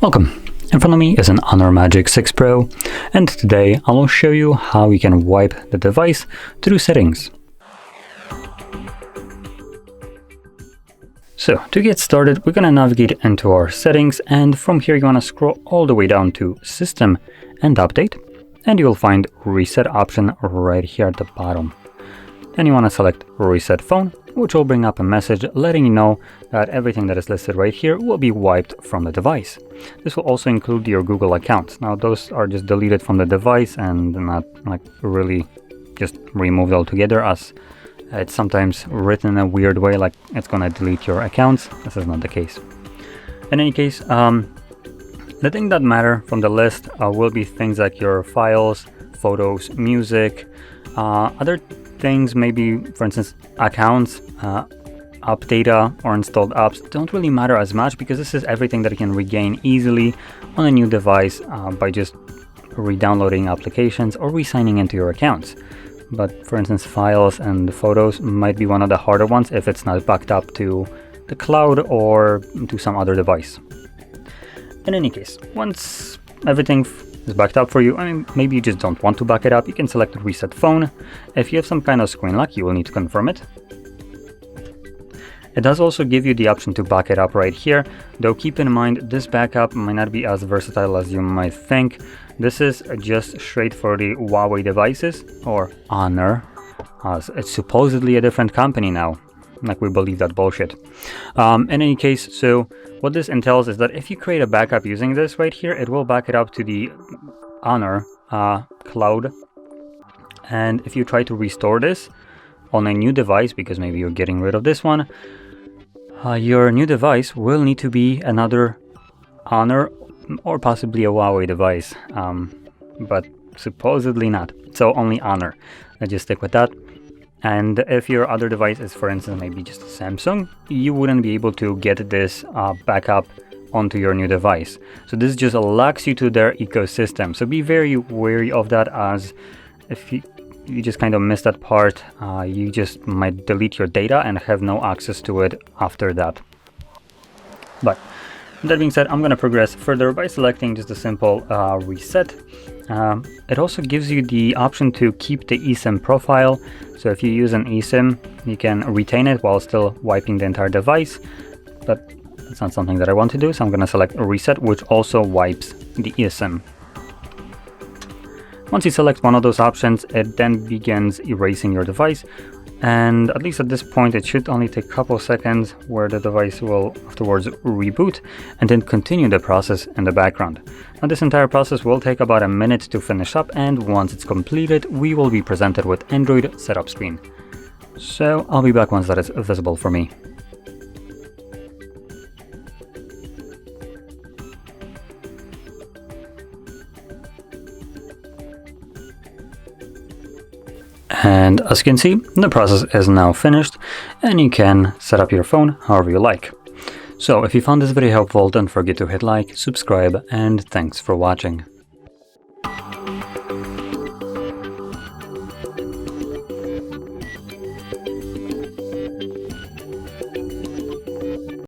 Welcome! In front of me is an Honor Magic6 Pro, and today I will show you how you can wipe the device through settings. So to get started, we're going to navigate into our settings, and from here you want to scroll all the way down to System and Update, and you'll find Reset option right here at the bottom. Then you want to select Reset Phone, which will bring up a message letting you know that everything that is listed right here will be wiped from the device. This will also include your Google accounts. Now those are just deleted from the device and not like really just removed altogether, as it's sometimes written in a weird way like it's gonna delete your accounts. This is not the case. In any case, the things that matter from the list will be things like your files, photos, music, other things, maybe for instance accounts, app data or installed apps don't really matter as much, because this is everything that you can regain easily on a new device by just re-downloading applications or re-signing into your accounts. But for instance, files and photos might be one of the harder ones if it's not backed up to the cloud or to some other device. In any case, once everything is backed up for you, I mean, maybe you just don't want to back it up, you can select Reset Phone. If you have some kind of screen lock, you will need to confirm it. It does also give you the option to back it up right here, though keep in mind this backup might not be as versatile as you might think. This is just straight for the Huawei devices, or Honor, as it's supposedly a different company now. Like, we believe that bullshit. In any case, so what this entails is that if you create a backup using this right here, it will back it up to the Honor cloud. And if you try to restore this on a new device, because maybe you're getting rid of this one, your new device will need to be another Honor or possibly a Huawei device, but supposedly not. So only Honor. Let's just stick with that. And if your other device is, for instance, maybe just a Samsung, you wouldn't be able to get this backup onto your new device. So this just locks you to their ecosystem. So be very wary of that, as if you just kind of miss that part, you just might delete your data and have no access to it after that. But that being said, I'm going to progress further by selecting just a simple reset. It also gives you the option to keep the eSIM profile. So if you use an eSIM, you can retain it while still wiping the entire device. But that's not something that I want to do, so I'm going to select Reset, which also wipes the eSIM. Once you select one of those options, it then begins erasing your device. And at least at this point, it should only take a couple seconds, where the device will afterwards reboot and then continue the process in the background. Now this entire process will take about a minute to finish up, and once it's completed, we will be presented with Android setup screen. So I'll be back once that is visible for me. And as you can see, the process is now finished, and you can set up your phone however you like. So if you found this video helpful, don't forget to hit like, subscribe, and thanks for watching.